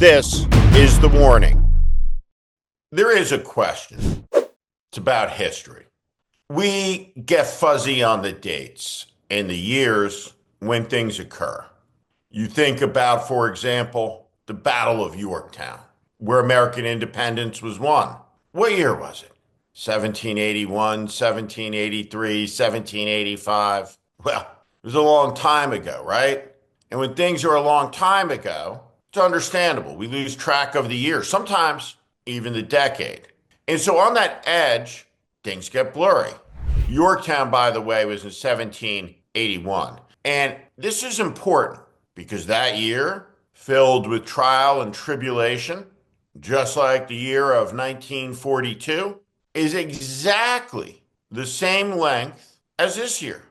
This is the warning. There is a question. It's about history. We get fuzzy on the dates and the years when things occur. You think about, for example, the Battle of Yorktown, where American independence was won. What year was it? 1781, 1783, 1785? Well, it was a long time ago, right? And when things are a long time ago, it's understandable. We lose track of the year, sometimes even the decade. And so on that edge, things get blurry. Yorktown, by the way, was in 1781. And this is important because that year, filled with trial and tribulation, just like the year of 1942, is exactly the same length as this year.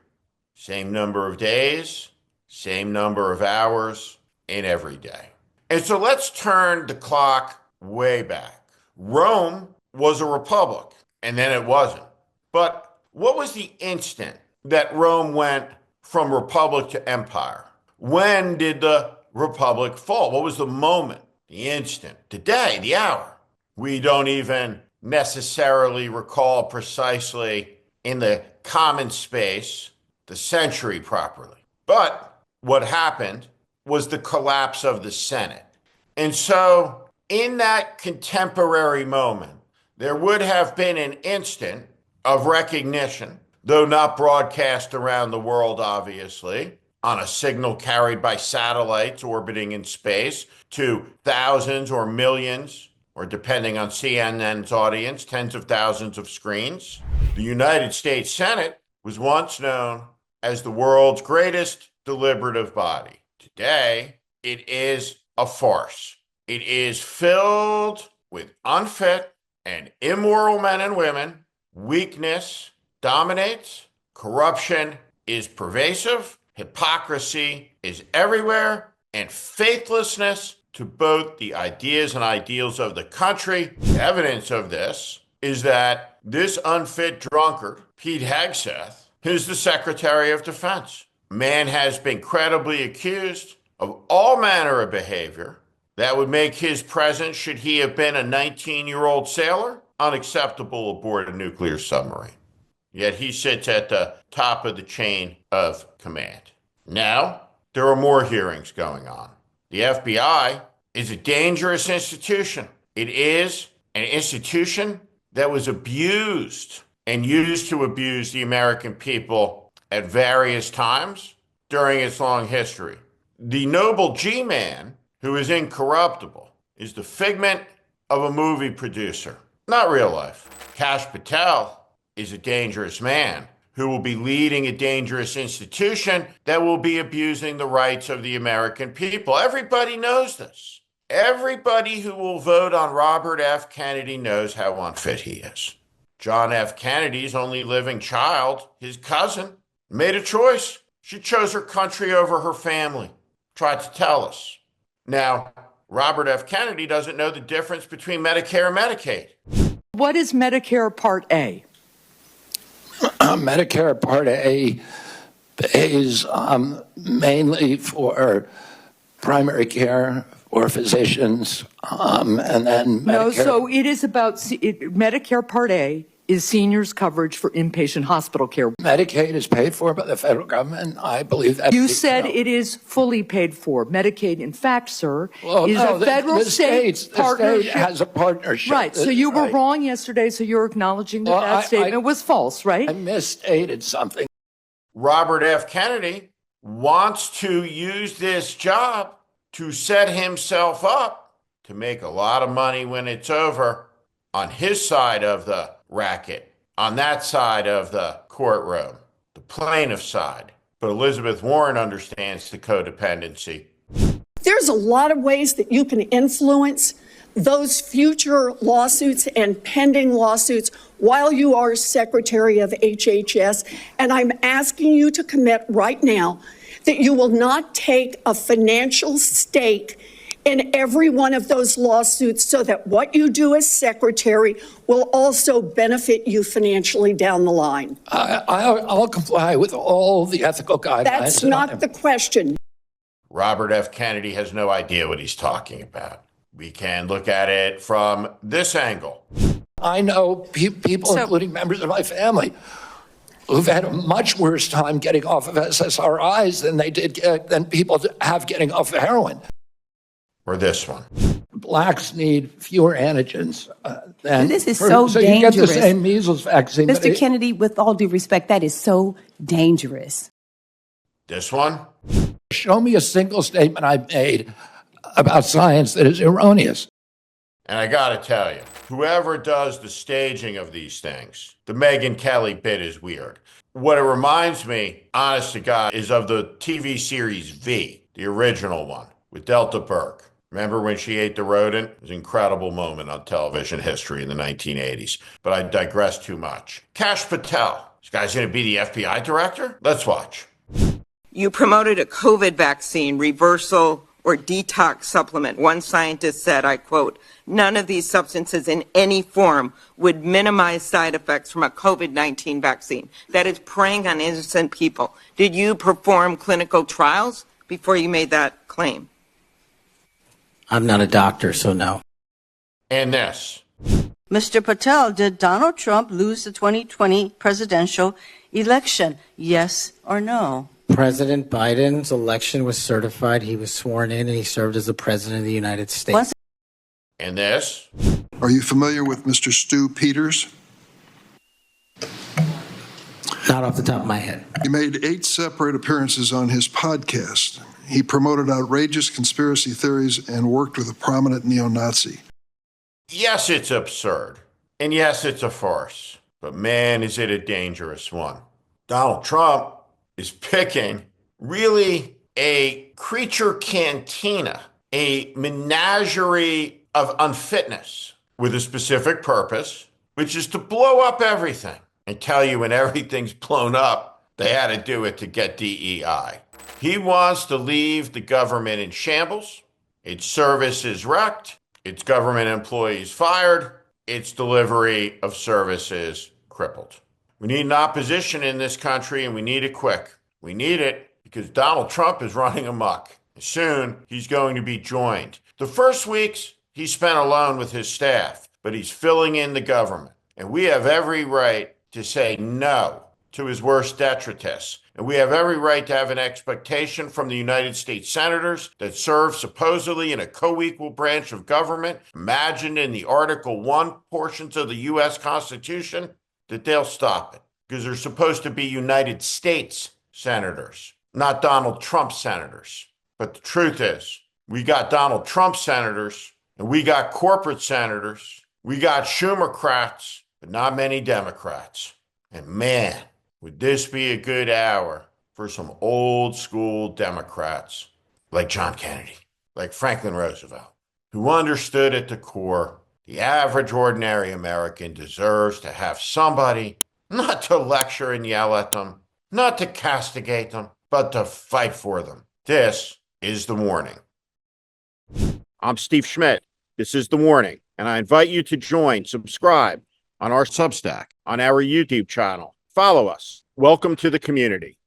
Same number of days, same number of hours in every day. And so let's turn the clock way back. Rome was a republic, and then it wasn't. But what was the instant that Rome went from republic to empire? When did the republic fall? What was the moment, the instant, the day, the hour? We don't even necessarily recall precisely in the common space the century properly. But what happened was the collapse of the Senate. And so in that contemporary moment, there would have been an instant of recognition, though not broadcast around the world, obviously, on a signal carried by satellites orbiting in space to thousands or millions, or depending on CNN's audience, tens of thousands of screens. The United States Senate was once known as the world's greatest deliberative body. Today, it is a farce. It is filled with unfit and immoral men and women. Weakness dominates. Corruption is pervasive. Hypocrisy is everywhere. And faithlessness to both the ideas and ideals of the country. Evidence of this is that this unfit drunkard, Pete Hegseth, is the Secretary of Defense. Man has been credibly accused of all manner of behavior that would make his presence, should he have been a 19-year-old sailor, unacceptable aboard a nuclear submarine. Yet he sits at the top of the chain of command. Now, there are more hearings going on. The FBI is a dangerous institution. It is an institution that was abused and used to abuse the American people at various times during its long history. The noble G-man, who is incorruptible, is the figment of a movie producer, not real life. Kash Patel is a dangerous man who will be leading a dangerous institution that will be abusing the rights of the American people. Everybody knows this. Everybody who will vote on Robert F. Kennedy knows how unfit he is. John F. Kennedy's only living child, his cousin, made a choice. She chose her country over her family, tried to tell us. Now, Robert F. Kennedy doesn't know the difference between Medicare and Medicaid. What is Medicare Part A? Medicare Part A pays mainly for primary care or physicians, and then Medicare. No, so it is about Medicare Part A is seniors coverage for inpatient hospital care. Medicaid is paid for by the federal government. I believe that. You said it is fully paid for. Medicaid, in fact, sir, is a federal-state partnership. The state has a partnership. Right, so you were wrong yesterday, so you're acknowledging that that statement was false, right? I misstated something. Robert F. Kennedy wants to use this job to set himself up to make a lot of money when it's over on his side of the racket, on that side of the courtroom, the plaintiff side. But Elizabeth Warren understands the codependency. There's a lot of ways that you can influence those future lawsuits and pending lawsuits while you are Secretary of HHS. And I'm asking you to commit right now that you will not take a financial stake in every one of those lawsuits so that what you do as secretary will also benefit you financially down the line. I'll comply with all the ethical guidelines. That's not the question. Robert F. Kennedy has no idea what he's talking about. We can look at it from this angle. I know people, including members of my family, who've had a much worse time getting off of SSRIs than people have getting off of heroin. Or this one. Blacks need fewer antigens than... This is so dangerous. You get the same measles vaccine. Mr. Kennedy, with all due respect, that is so dangerous. This one. Show me a single statement I've made about science that is erroneous. And I got to tell you, whoever does the staging of these things, the Megyn Kelly bit is weird. What it reminds me, honest to God, is of the TV series V, the original one, with Delta Burke. Remember when she ate the rodent? It was an incredible moment on television history in the 1980s. But I digress too much. Kash Patel. This guy's going to be the FBI director? Let's watch. You promoted a COVID vaccine reversal or detox supplement. One scientist said, I quote, "None of these substances in any form would minimize side effects from a COVID-19 vaccine." That is preying on innocent people. Did you perform clinical trials before you made that claim? I'm not a doctor, so no. And this. Mr. Patel, did Donald Trump lose the 2020 presidential election? Yes or no? President Biden's election was certified. He was sworn in and he served as the president of the United States. And this. Are you familiar with Mr. Stu Peters? Not off the top of my head. He made 8 separate appearances on his podcast. He promoted outrageous conspiracy theories and worked with a prominent neo-Nazi. Yes, it's absurd. And yes, it's a farce. But man, is it a dangerous one. Donald Trump is picking really a creature cantina, a menagerie of unfitness with a specific purpose, which is to blow up everything and tell you when everything's blown up, they had to do it to get DEI. He wants to leave the government in shambles, its services wrecked, its government employees fired, its delivery of services crippled. We need an opposition in this country, and we need it quick. We need it because Donald Trump is running amok. Soon, he's going to be joined. The first weeks, he spent alone with his staff, but he's filling in the government. And we have every right to say no to his worst detritus. And we have every right to have an expectation from the United States senators that serve supposedly in a co-equal branch of government, imagined in the Article 1 portions of the U.S. Constitution, that they'll stop it. Because they're supposed to be United States senators, not Donald Trump senators. But the truth is, we got Donald Trump senators, and we got corporate senators, we got Schumercrats, but not many Democrats. And man, would this be a good hour for some old school Democrats like John Kennedy, like Franklin Roosevelt, who understood at the core the average ordinary American deserves to have somebody not to lecture and yell at them, not to castigate them, but to fight for them. This is The Warning. I'm Steve Schmidt. This is The Warning, and I invite you to subscribe on our Substack, on our YouTube channel. Follow us. Welcome to the community.